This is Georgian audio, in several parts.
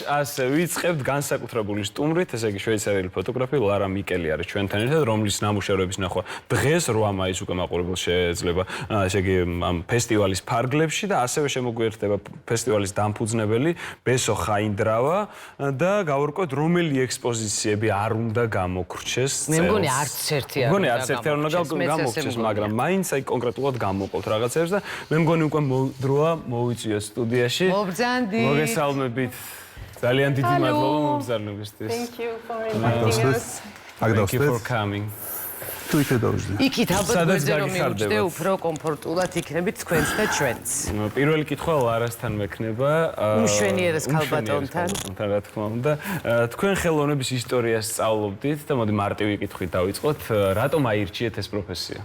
ასე ვიწყებთ განსაკუთრებული სტუმრით, ესე იგი შვეიცარიელი ფოტოგრაფი ლარა მიკელი არის ჩვენთან ერთად, რომლის ნამუშევრების ნახვა დღეს 8 მაისს უკვე მაყურებელს შეეძლება, ესე იგი ამ ფესტივალის ფარგლებში და ასევე შემოგვიერთდება ფესტივალის დამფუძნებელი ბესო ხაინდრავა და გავურკვევთ რომელი ექსპოზიციები არ უნდა გამოგრჩეს. მე მგონი არც ერთი არ უნდა გამოგრჩეს, მაგრამ მაინც აი კონკრეტულად გამოვყოთ რაღაცებს და მე მგონი უკვე დროა მოვიწვიოთ სტუდიაში. მოგესალმებით. ძალიან დიდი მადლობა მომზადებისთვის. Thank you for inviting us. Thank you for coming. თუ იქ დავუშვი. იქით ალბათ გვერდზე რომ მივხვდე უფრო კომფორტულად იქნებით თქვენც და ჩვენც. პირველი კითხვა ლარასთან მექნება. უმშვენიერეს ქალბატონთან. რა თქმა უნდა. თქვენ ხელოვნების ისტორიას სწავლობდით და მოდი მარტივი კითხვით დავიწყოთ. რატომ აირჩიეთ ეს პროფესია?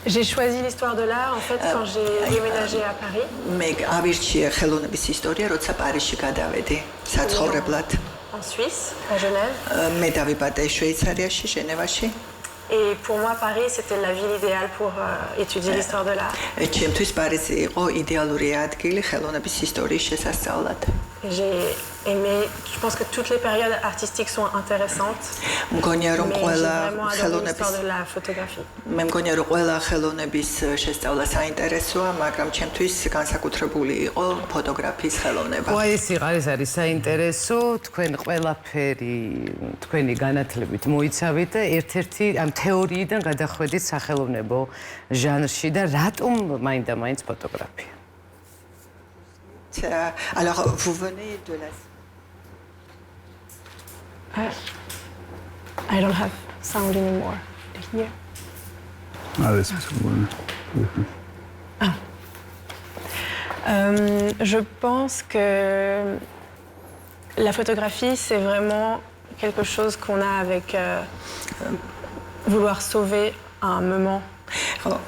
J'ai choisi l'histoire de l'art en fait quand j'ai déménagé à Paris. მე ავირჩიე ხელოვნების ისტორია, როცა პარიზში გადავედი საცხოვრებლად. En Suisse, à Genève. მე დავიბადე შვეიცარიაში, ჟენევაში. Et pour moi, Paris, c'était la ville idéale pour étudier l'histoire de l'art. ჩემთვის პარიზი იყო idéaluri ადგილი ხელოვნების ისტორიის შესასწავლად. J'ai aimé, je pense que toutes les périodes artistiques sont intéressantes. მგონია რომ Mais j'ai ყველა vraiment adoré l'histoire de la photographie. მე მგონია რომ ყველა ხელოვნების შესწავლა საინტერესოა, მაგრამ ჩემთვის განსაკუთრებული იყო ფოტოგრაფიის ხელოვნება. ეს არის საინტერესო, თქვენ ყველაფერი თქვენი განათლებით მოიცავით და ერთ-ერთი ამ თეორიიდან გადახვედით სახელოვნებო ჟანრში და რატომ მაინდა-მაინც ფოტოგრაფია? Alors, vous venez de la... I don't have sound anymore. Here. არის Je pense que la photographie, c'est vraiment quelque chose qu'on a avec vouloir sauver un moment.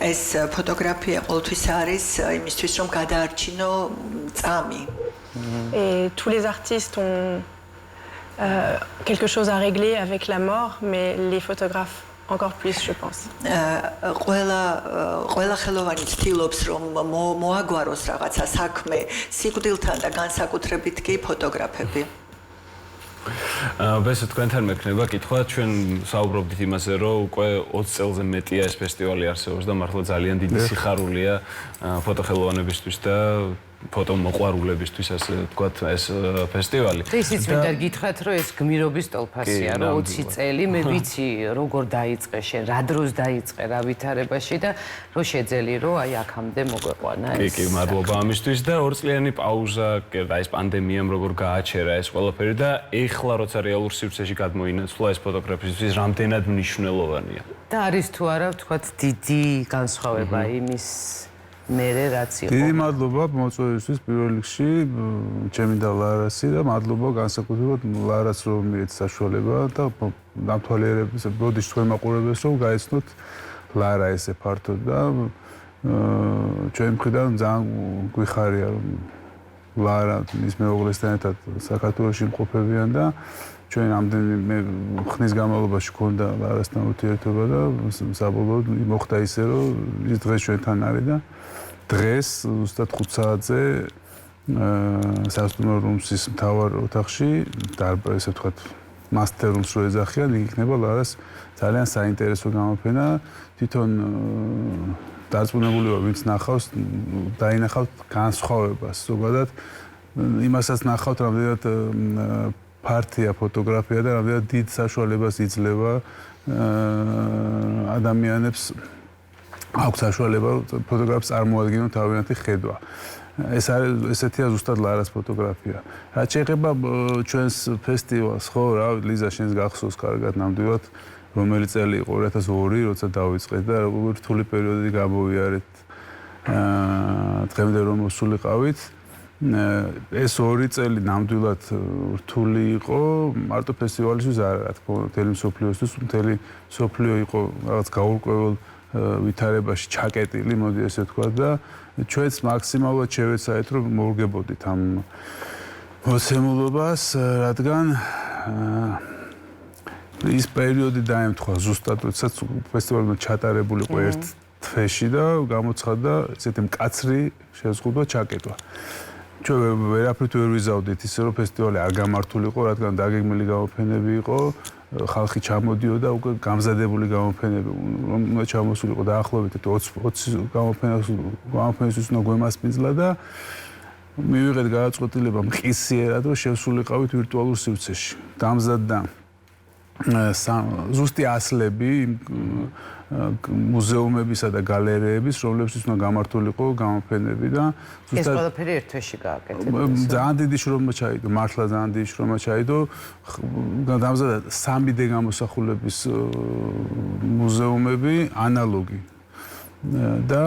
ეს ფოტოგრაფია ყოველთვის არის იმისთვის რომ გადაარჩინო წამი. Et tous les artistes ont quelque chose à régler avec la mort, mais les photographes encore plus, je pense. ყველა ხელოვანი ცდილობს რომ მოაგვაროს რაღაცა საქმე სიკვდილთან და განსაკუთრებით კი ფოტოგრაფები. ბესო თქვენთან მექნება კითხვა, ჩვენ საუბრობდით იმაზე, რომ უკვე 20 წელზე მეტია ეს ფესტივალი არსებობს და მართლა ძალიან დიდი სიხარულია ფოტოხელოვანებისთვის და ფოტომოყვარულებისთვის, ასე ვთქვათ, ეს ფესტივალი. ისიც მინდა გითხრათ, რომ ეს გმირობის ტოლფასია, რომ 20 წელი მე ვიცი როგორ დაიწყე შენ, რა დროს დაიწყე, რა ვითარებაში და რო შეძელი, რომ აი აქამდე მოგვეყვანა ეს. კი, მადლობა ამისთვის და 2 წლიანი პაუზა, აი ეს პანდემიამ როგორ გააჩერა ეს ყველაფერი და ეხლა როცა რეალურ სივრცეში გადმოინაცვლა ეს ფოტოგრაფისთვის რამდენად მნიშვნელოვანია. და არის თუ არა, ვთქვათ, დიდი განსხვავება იმის მერე რაც იყო. დიდი მადლობა მოწვევისთვის პირველ რიგში ჩემი და ლარასი და მადლობა განსაკუთრებულად ლარას რომ მიეც საშუალება და დამთვალიერების ბოდიშ თქვენ მაყურებელს რომ გაიცნოთ ლარა ესე ფართოდ და ჩვენ მხრიდან ძალიან გვიხარია რომ ლარა მის მეუღლესთან ერთად საქართველოში იმყოფებიან და ჩვენ ამდენი ხნის განმავლობაში გქონდა ლარასთან ურთიერთობა და საბოლოოდ მოხდა ისე რომ ის დღეს ჩვენთან არის და დღეს ზუსტად 5 საათზე სასტუმრო რუმსის მთავარ ოთახში ესე ვთქვათ master rooms რო ეძახიან, იქნება ლარას ძალიან საინტერესო გამოფენა. თვითონ დარწმუნებული ვარ, ვინც ნახავს, დაინახავთ განსხვავებას. ზოგადად იმასაც ნახავთ, რამდენად ფართია ფოტოგრაფია და რამდენად დიდ საშუალებას იძლევა ადამიანებს აქვს საშუალება ფოტოგრაფს წარმოადგინონ თავიანთი ხედვა. ეს არის ესეთია ზუსტად ლარას ფოტოგრაფია. რაც შეეხება ჩვენს ფესტივალს, ხო, რა, ლიზა შენს გახსოვს კარგად ნამდვილად, რომელი წელი იყო 2002, როცა დავიწყეთ და როგორ რთული პერიოდი გამოვიარეთ. დღემდე რომ მოსულიყავით. ეს 2 წელი ნამდვილად რთული იყო, მარტო ფესტივალისთვის არა, რა თქმა უნდა, მთელი მსოფლიოსთვის, მთელი მსოფლიო იყო რაღაც გაურკვეველ ვითარებაში ჩაკეტილი, მოდი ესე ვთქვა და ჩვენც მაქსიმალურად შევეცადეთ რომ მოვგებოდით ამ მოცემულობას, რადგან ის პერიოდი დაემთხვა ზუსტად, როდესაც ფესტივალმა ჩატარებულიყო ერთ თვეში და გამოცხადდა ესეთი მკაცრი შეზღუდვა ჩაკეტვა. ჩვენ ვერაფრით ვერ ვიზავდით ისე რომ ფესტივალი არ გამართულიყო, რადგან დაგეგმილი გამოფენები იყო, ხალხი ჩამოდიოდა უკვე გამზადებული გამოფენები, რომ უნდა ჩამოსულიყო დაახლოებით 20 გამოფენას უნდა გვემასპინძლა და მივიღეთ გადაწყვეტილება მყისიერად, რომ შევსულიყავით ვირტუალურ სივრცეში. დამზადდა ზუსტი ასლები მუზეუმებისა და გალერეების, რომლებშიც უნდა გამართულიყო გამოფენები და ეს ყველაფერი ერთ თვეში გააკეთეთ. ძალიან დიდი შრომა ჩაიდო, მართლა ძალიან დიდი შრომა ჩაიდო. დამზადდა 3D გამოსახულების მუზეუმები, ანალოგი და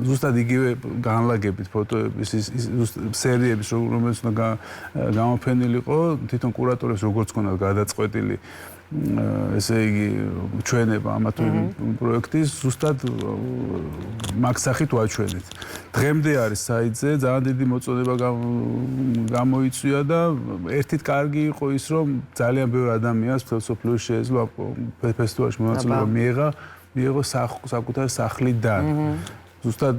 ზუსტად იგივე განლაგებით ფოტოების სერიების, რომელიც უნდა გამოფენილიყო, თვითონ კურატორებს როგორც ქონდათ გადაწყვეტილი ესე იგი ჩვენება ამა თუ იმ პროექტის ზუსტად მაგ სახით ვაჩვენეთ. დღემდე არის საიტზე, ძალიან დიდი მოწონება გამოიწვია და ერთით კარგი იყო ის, რომ ძალიან ბევრი ადამიანს მსოფლიოში შეეძლო ფესტივალში მონაწილეობა მიიღო საკუთარი სახლიდან. ზუსტად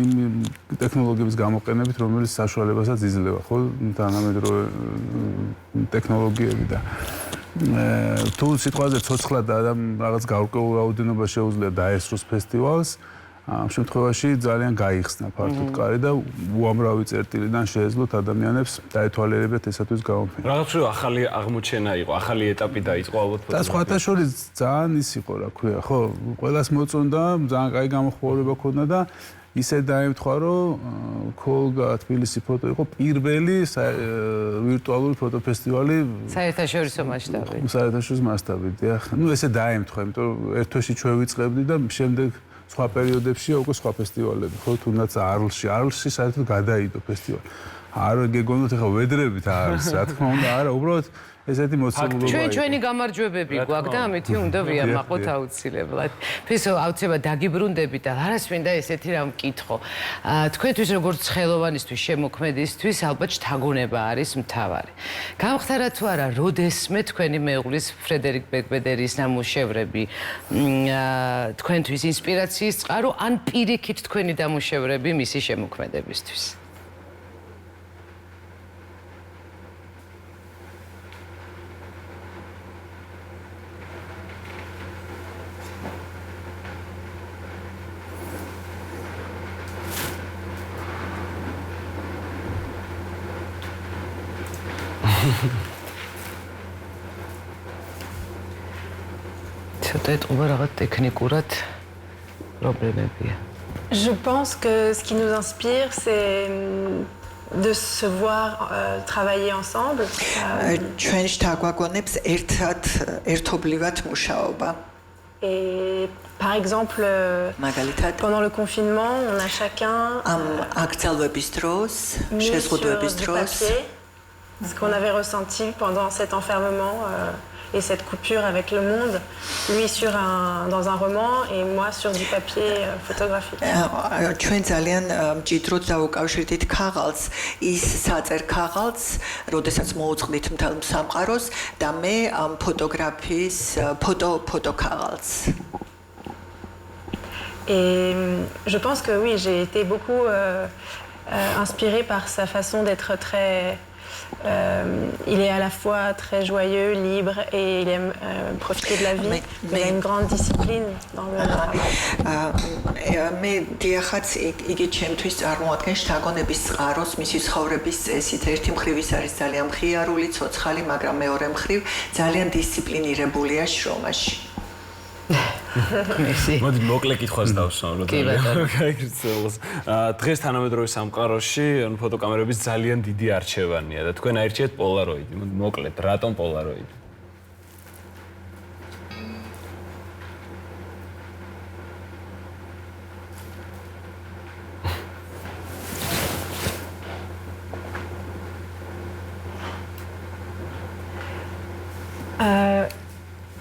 იმ ტექნოლოგიების გამოყენებით, რომელიც საშუალებასაც იძლევა, ხო, თანამედროვე ტექნოლოგიები და თუ სიტყვაზე ცოცხლად რაღაც გარკვეულ რაოდენობა შეუძლია დაესწროს ფესტივალს, ამ შემთხვევაში ძალიან გაიხსნა ფართოდ კარი და უამრავი წერტილიდან შეეძლოთ ადამიანებს დაეთვალიერებათ ესათვის გამოფენა. რაღაც ახალი აღმოჩენა იყო, ახალი ეტაპი დაიწყო ალბათ. და სხვათა შორის ძალიან ის იყო, რა ქვია, ხო, ყველას მოწონდა, ძალიან კაი გამოხმაურება ქონდა და ისე დაემთხვა, რომ ქოლგა თბილისი ფოტო იყო პირველი ვირტუალური ფოტოფესტივალი საერთაშორისო მასშტაბით. საერთაშორისო მასშტაბით, დიახ. ნუ ესე დაემთხვა, იმიტომ რომ ერთ თვეში ჩვენ ვიწყებდი და შემდეგ სხვა პერიოდებშია უკვე სხვა ფესტივალები, ხო, თუნდაც არლში საერთოდ გადაიდო ფესტივალი. არ გეგონოთ ახლა ვედრებით არის, რა თქმა უნდა, არა, უბრალოდ ესეთი მოცემულობა იყო. ჩვენი გამარჯვებები გვაქვს და ამითი უნდა ვიამაყოთ აუცილებლად. ფესო აუცილებლად დაგიბრუნდებით და არას მინდა ესეთი რამ მკითხო. თქვენთვის როგორც ხელოვანისთვის, შემოქმედისთვის ალბათ შთაგონება არის მთავარი. გამხდარა თუ არა, როდესმე თქვენი მეუღლის ფრედერიკ ბეკბედერის ნამუშევრები თქვენთვის ინსპირაციის წყარო ან პირიქით თქვენი ნამუშევრები მისი შემოქმედებისთვის? Je pense que ce qui nous inspire, c'est de se voir travailler ensemble. Et par exemple, pendant le confinement, on a chacun mis sur du papier ce qu'on avait ressenti pendant cet enfermement et cette coupure avec le monde, lui dans un roman et moi sur du papier photographique. ჩვენ ძალიან მჭიდროდ დავუკავშირდით ქაღალდს, ის საწერ ქაღალდს, როდესაც მოუწყდით მთელ სამყაროს და მე ამ ფოტოგრაფიის ფოტო ქაღალდს. Et je pense que oui, j'ai été beaucoup inspirée par sa façon d'être très il est à la fois très joyeux, libre et il aime profiter de la vie. Il a une grande discipline dans le მე დიახაც იგი ჩემთვის წარმოადგენს შთაგონების წყაროს, მისი ცხოვრების წესით. ერთი მხრივ ის არის ძალიან მხიარული, ცოცხალი, მაგრამ მეორე მხრივ ძალიან დისციპლინირებულია შრომაში. მოდი მოკლე კითხვას დავსვამ, დღეს თანამედროვე სამყაროში ფოტოკამერების ძალიან დიდი არჩევანია და თქვენ აირჩიეთ პოლაროიდი. მოკლედ, რატომ პოლაროიდი?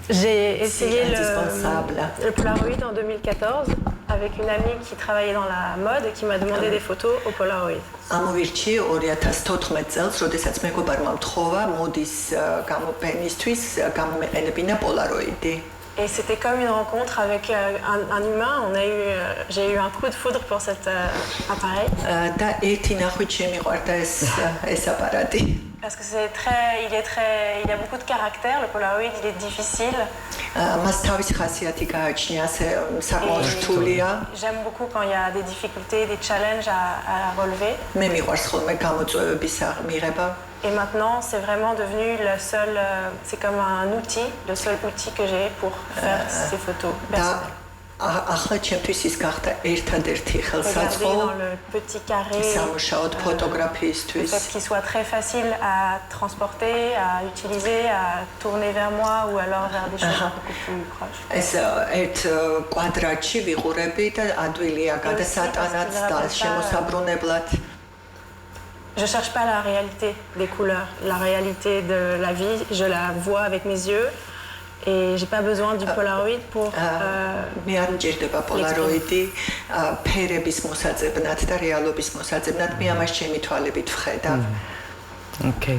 J'ai essayé le Polaroid en 2014 avec une amie qui travaillait dans la mode et qui m'a demandé des photos au Polaroid. ამოვირჩი 2014 წელს, როდესაც მეგობარმა მთხოვა მოდის გამოფენისთვის გამომეყენებინა Polaroid-ი. Et c'était comme une rencontre avec un humain. J'ai eu un coup de foudre pour cet appareil. და ერთი ნახვით შემიყვარდა ეს აპარატი. Parce que il a beaucoup de caractère. Le Polaroid, il est difficile. მას თავისი ხასიათი გააჩნია, ასე საკმაოდ რთულია. J'aime beaucoup quand il y a des difficultés, des challenges à relever. მე მიყვარს ხოლმე გამოწვევების მიღება. Et maintenant, c'est vraiment devenu c'est comme un outil, le seul outil que j'ai pour faire ces photos personnelles. ახლა ჩემთვის ის გახდა ერთადერთი ხელსაწყო dans le petit carré. სამუშაოდ ფოტოგრაფიისთვის. Peut-être qu'il soit très facile à transporter, à utiliser, à tourner vers moi ou alors vers des choses beaucoup plus proches. ეს ერთ კვადრატში ვიყურები და ადვილია გადასატანად და შემოსაბრუნებლად. Je cherche pas la réalité des couleurs, la réalité de la vie, je la vois avec mes yeux et j'ai pas besoin du Polaroid pour მე არ მჭირდება Polaroid-ი ფერების მოსაძებნად და რეალობის მოსაძებნად, მე ამას ჩემი თვალებით ვხედავ. ოკეი.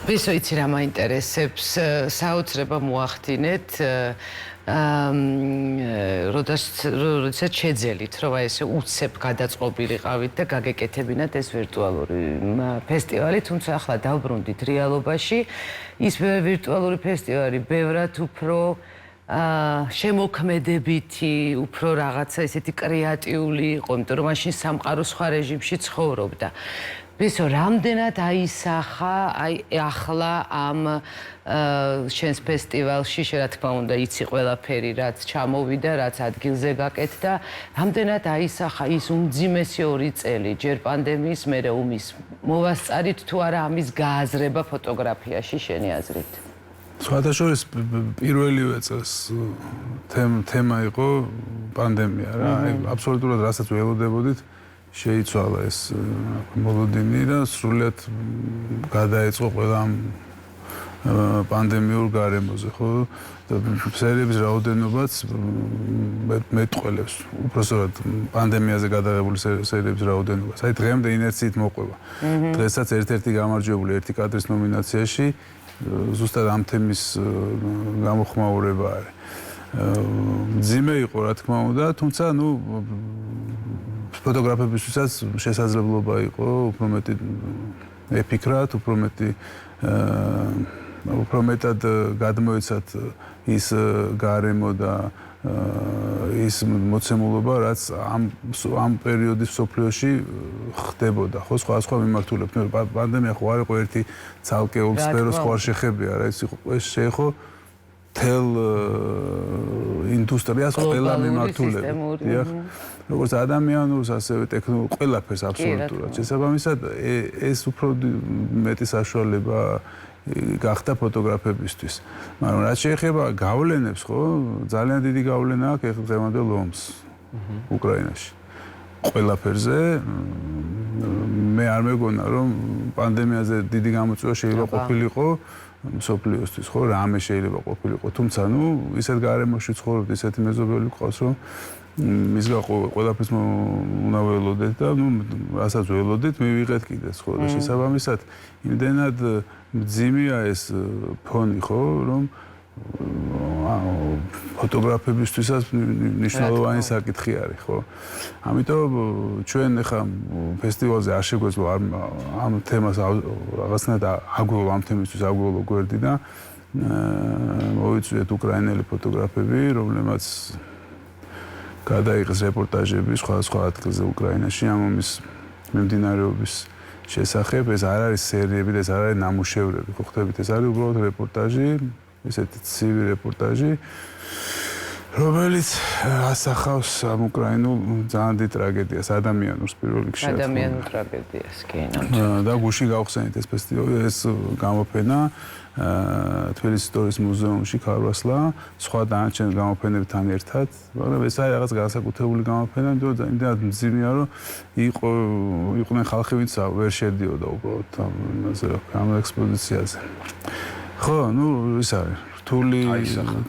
ვისო იცი რა მაინტერესებს, საოცრება მოახდინეთ როდესაც შეძელით, რომ აი ესე უცებ გადაწყობილიყავით და გაგეკეთებინათ ეს ვირტუალური ფესტივალი, თუმცა ახლა დავბრუნდით რეალობაში. ის ვირტუალური ფესტივალი ბევრად უფრო შემოქმედებითი, უფრო რაღაცა ესეთი კრეატიული იყო, იმიტომ რომ მაშინ სამყარო სხვა რეჟიმში ცხოვრობდა. ვისო, რამდენად აისახა აი ახლა ამ შენს ფესტივალში, რა თქმა უნდა, იცი ყველაფერი, რაც ჩამოვიდა, რაც ადგილზე გაკეთდა, რამდენად აისახა ის უმძიმესი 2 წელი, ჯერ პანდემიის, მერე ომის მოვასწარით თუ არა ამის გააზრება ფოტოგრაფიაში შენი აზრით? სხვადასხვა პირველივე წელს თემა იყო პანდემია რა, აი აბსოლუტურად რასაც ველოდებოდით შეიცვალა ეს მოლოდინი და სრულიად გადაეწყო ყველა პანდემიურ გარემოზე, ხო? სერიების რაოდენობაც მეტყველებს, უпроსტად პანდემიაზე გადაღებული სერიების რაოდენობას. აი დღემდე ინერციით მოყვება. დღესაც ერთ-ერთი გამარჯვებული ერთი კადრის ნომინაციაში ზუსტად ამ თემის გამოხმაურება არის. ძიმე იყო, რა თქმა უნდა, თუმცა ნუ ფოტოგრაფებისთვისაც შესაძლებლობა იყო უფრო მეტი ეფიქრათ, უფრო მეტად გადმოეცათ ის გარემო და ის მოცემულობა, რაც ამ პერიოდის სოფლიოში ხდებოდა, ხო, სხვა მიმართულებით. პანდემია ხო არ იყო ერთი ცალკეულ სფეროს ხო არ შეხებია, რა, ეს შეეხო თელ ინდუსტრიას ყველა მიმართულებით. დიახ. როგორც ადამიანურს, ასევე ტექნოლოგიურ ყველაფერს აბსოლუტურად. შესაბამისად, ეს უფრო მეტი საშუალება გახდა ფოტოგრაფებისთვის. მაგრამ რაც შეეხება გავლენებს, ხო, ძალიან დიდი გავლენა აქვს დღევანდელ ომს უკრაინაში. ყველაფერზე მე არ მეგონა, რომ პანდემიაზე დიდი გამოწვევა შეიძლება ყოფილიყო მსოფლიოსთვის, ხო, რამე შეიძლება ყოფილიყო. თუმცა, ნუ, ისეთ გარემოში ცხოვრობთ, ისეთი მეზობელი გვყავს, რომ მის ყველაფერს უნდა ველოდეთ და ნუ რასაც ველოდეთ, მივიღეთ კიდეც, ხო, და შესაბამისად, იმდენად მძიმეა ეს ფონი, ხო, რომ ფოტოგრაფებისთვისაც მნიშვნელოვანი საკითხი არის, ხო? ამიტომ ჩვენ ახლა ფესტივალზე არ შეგვეძლო ამ თემას რაღაცნაირად აგვევლო ამ თემისთვის აგვევლო გვერდი და მოვიწვიეთ უკრაინელი ფოტოგრაფები, რომლებმაც გადაიღეს რეპორტაჟები სხვადასხვა ადგილზე უკრაინაში ამ ომის მიმდინარეობის შესახებ. ეს არ არის სერიები და ეს არ არის ნამუშევრები, ხო ხდებით, ეს არის უბრალოდ რეპორტაჟი, ესეთი ცივი რეპორტაჟი, რომელიც ასახავს ამ უკრაინულ ძალიან დიდ ტრაგედიას, ადამიანურს პირველ რიგში. ადამიანურ ტრაგედიას, კი, და გუშინ გავხსენეთ ეს ფესტივალი, ეს გამოფენა თბილისის ისტორიის მუზეუმში ქარვასლა, სხვა დანარჩენ გამოფენებთან ერთად, მაგრამ ეს არის რაღაც განსაკუთრებული გამოფენა, იმდენად მძიმეა, რომ იყვნენ ხალხი, ვინც ვერ შედიოდა უბრალოდ ამ ექსპოზიციაზე. ხო, ნუ ის არის რთული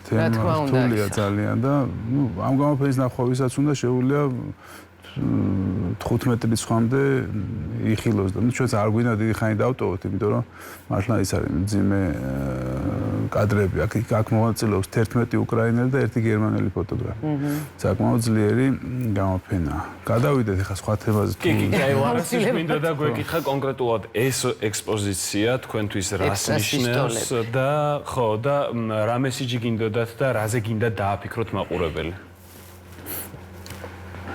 თემა, რთულია ძალიან და ნუ ამ გამოფენის ნახვავისაც უნდა შეუძლია 15 რიცხვამდე იხილოს და ნუ ჩვენც არ გვინდა დიდი ხანი დავტოვოთ, იმიტომ რომ მართლა ის არის მძიმე კადრები. აქ მონაწილეობს 11 უკრაინელი და 1 გერმანელი ფოტოგრაფი. საკმაოდ ძლიერი გამოფენა. გადავიდეთ ახლა სხვა თემაზე. კი, აი ლარასის მინდა და გვეკითხა კონკრეტულად ეს ექსპოზიცია თქვენთვის რას ნიშნავს და ხო და რა მესიჯი გინდოდათ და რაზე გინდა დააფიქროთ მაყურებელი.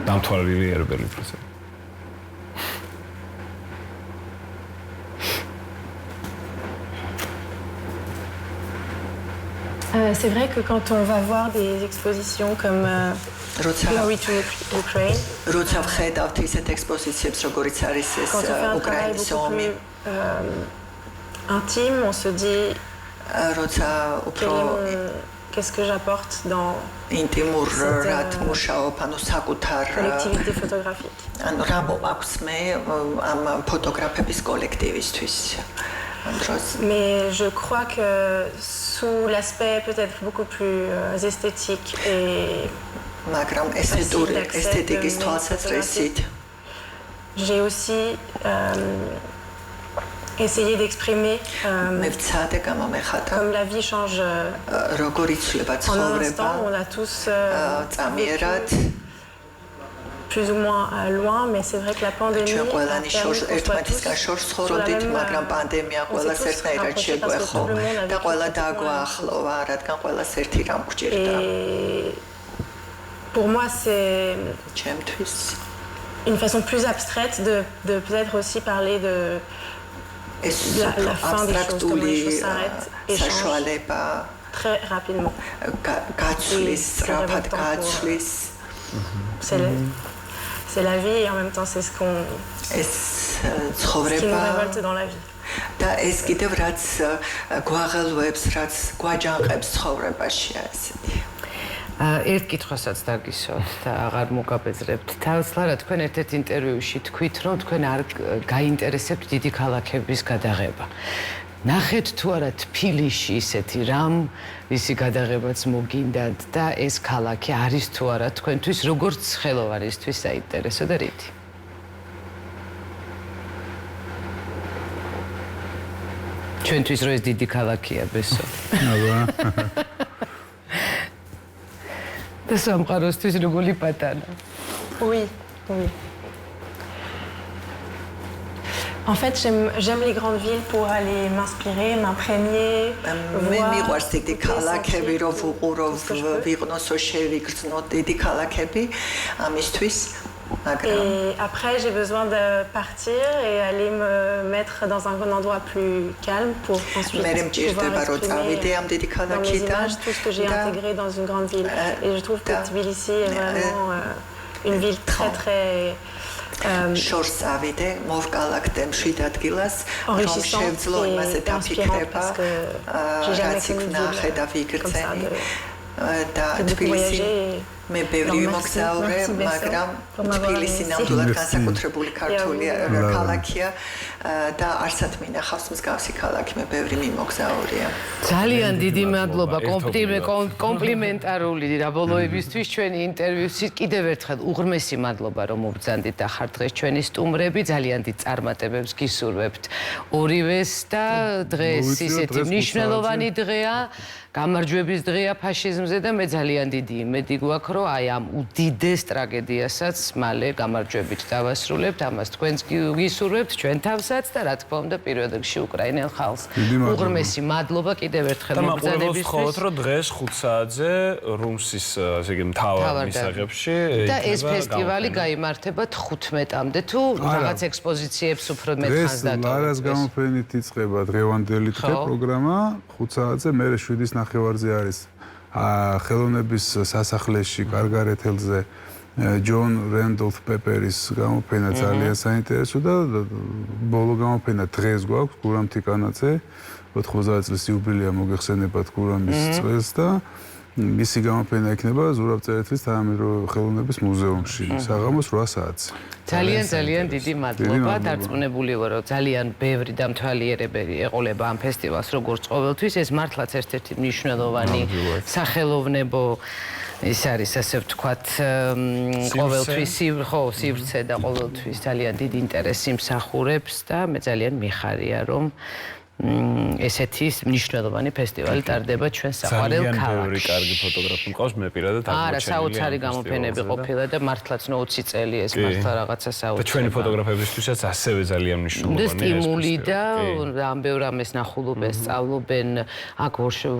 დამთვალიერებელი ერბელი პროცესი. C'est vrai que quand on va voir des expositions comme Glory to Ukraine, როცა ვხედავთ ისეთ ექსპოზიციებს, როგორიც არის ეს quand on fait un travail უკრაინის beaucoup ომი, plus intime, on se dit როცა უფრო qu'est-ce que j'apporte dans ინტიმურ რად მუშაობ, ანუ საკუთარ collectivité photographique. ანუ რა მომაქვს მე ამ ფოტოგრაფების კოლექტივისთვის. Mais je crois que sous l'aspect peut-être beaucoup plus esthétique et მაგრამ ესთეტიკის თვალსაზრისით j'ai aussi essayé d'exprimer მე ვცადე გამომეხატა comme la vie change როგორ იცვლება en un ცხოვრება instant on a tous წამიერად plus ou moins loin mais c'est vrai que la pandémie ჩვენ ყველანი ერთმანეთისგან შორს ცხოვრობდით მაგრამ პანდემია ყველას ერთნაირად შეგვეხო და ყველა დაგვაახლოვა რადგან ყველას ერთი რამ გვჭირდა pour moi c'est ჩემთვის une façon plus abstraite de peut-être aussi parler de la fin des choses, comment les choses s'arrêtent et changent très rapidement. C'est la vie et en même temps c'est ce qui nous révolte dans la vie. და ეს კიდევ რაც გვაღელვებს, რაც გვაჯანყებს ცხოვრებაში ასეთი. ერთ კითხვასაც დაგისვათ და აღარ მოგაბეზრებთ. თავისუფლად თქვენ ერთ-ერთ ინტერვიუში თქვით, რომ თქვენ არ გაინტერესებთ დიდი ქალაქების გადაღება. ნახეთ თუ არა თბილისში ისეთი რამ, ისი გადაღებაც მოგინდათ და ეს ქალაქი არის თუ არა თქვენთვის როგორც ხელოვანისთვის საინტერესო და რითი? ჩვენთვის რო ეს დიდი ქალაქია ბესო. აბა. და სამყაროსთვის როგორი პატარა. Oui, oui. En fait, j'aime les grandes villes pour aller m'inspirer, m'imprégner. მე მიყვარს დიდი ქალაქები, რომ ვუყურო, ვიყნოსო, შევიგრძნო დიდი ქალაქები ამისთვის. Et après, j'ai besoin de partir et aller me mettre dans un endroit plus calme pour ensuite pouvoir exprimer dans mes images tout ce que j'ai intégré dans une grande ville. Et je trouve que Tbilissi est vraiment une ville très très შორსავიდე მოვკალაკდე მშვიდ ადგილას რომ შევძლო იმაზე დაფიქრება რაც იქ ვნახე და ვიგრძენი და თბილისი მე ბევრი მოგზაურე მაგრამ თბილისი ნამდვილად განსაკუთრებული ქართული ქალაქია და არსად მინახავს მსგავსი ქალაქი მე ბევრი მიმოგზაურია ძალიან დიდი მადლობა კომპლიმენტარული დაბოლოებისთვის ჩვენი ინტერვიუსით კიდევ ერთხელ უღრმესი მადლობა რომ მობრძანდით და ხართ დღეს ჩვენი სტუმრები ძალიან დიდ წარმატებებს გისურვებთ ორივეს და დღეს ისეთი მნიშვნელოვანი დღეა გამარჯვების დღეა ფაშიზმზე და მე ძალიან დიდი იმედი გვაქვს რომ აი ამ უდიდეს ტრაგედიასაც მალე გამარჯვებით დავასრულებთ ამას თქვენს გისურვებთ ჩვენ თავსაც და რა თქმა უნდა პირველ რიგში უკრაინელ ხალხს უღრმესი მადლობა კიდევ ერთხელ მოგზაურობისთვის და მაყურებელს რომ დღეს 5 საათზე რუმსის ესე იგი მთავარ მისაღებში და ეს ფესტივალი გაიმართება 15-მდე თუ რაღაც ექსპოზიციებს უფრო მეტხანს დატოვებთ ლარას გამოფენით იწყება დღევანდელი დღე პროგრამა 5 საათზე მე 7-ის ნახევარზე არის ხელოვნების სასახლეში კარგარეთელზე ჯონ რენდოლფ პეპერის გამოფენა ძალიან საინტერესო და ბოლო გამოფენა დღეს გვაქვს გურამ თიკანაძე 90 წლის იუბილეა მოგეხსენებათ გურამის წელს და მისი გამოფენა იქნება ზურაბწერეთის თანამედროვე ხელოვნების მუზეუმში საღამოს 8 საათზე. ძალიან დიდი მადლობა. დარწმუნებული ვარ, რომ ძალიან ბევრი დამთვალიერებელი ეყოლება ამ ფესტივალს როგორც ყოველთვის. ეს მართლაც ერთ-ერთი მნიშვნელოვანი სახელოვნებო ის არის, ასე ვთქვათ, ყოველთვის სივრცე და ყოველთვის ძალიან დიდი ინტერესი მსახურებს და მე ძალიან მიხარია, რომ ესეთი მნიშვნელოვანი ფესტივალი ტარდება ჩვენ საყვარელ ქალაქში. ძალიან ბევრი კარგი ფოტოგრაფი მყავს, მე პირადად აღმოჩენილი. არა, საოცარი გამოფენები ყოფილა და მართლაც 20 წელი ეს მართლა რაღაცა საოცარი. და ჩვენი ფოტოგრაფებისთვისაც ასევე ძალიან მნიშვნელოვანია. სტიმული და ამ ბევრ ამას ნახულობენ, სწავლობენ, აქ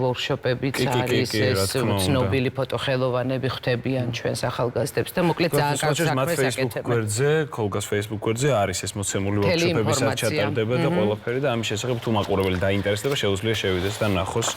ვორქშოპებიც არის, ეს ცნობილი ფოტოხელოვანები ხვდებიან ჩვენს ახალგაზრდებს და მოკლედ ძალიან კარგ საქმეს აკეთებენ. ქოლგას Facebook გვერდზე არის ეს მოცემული ვორქშოპებისაც ჩატარდება და ყველაფერი და ამის შესახებ თუ მაყურებელი დაინტერესდება, შეუძლია შევიდეს და ნახოს.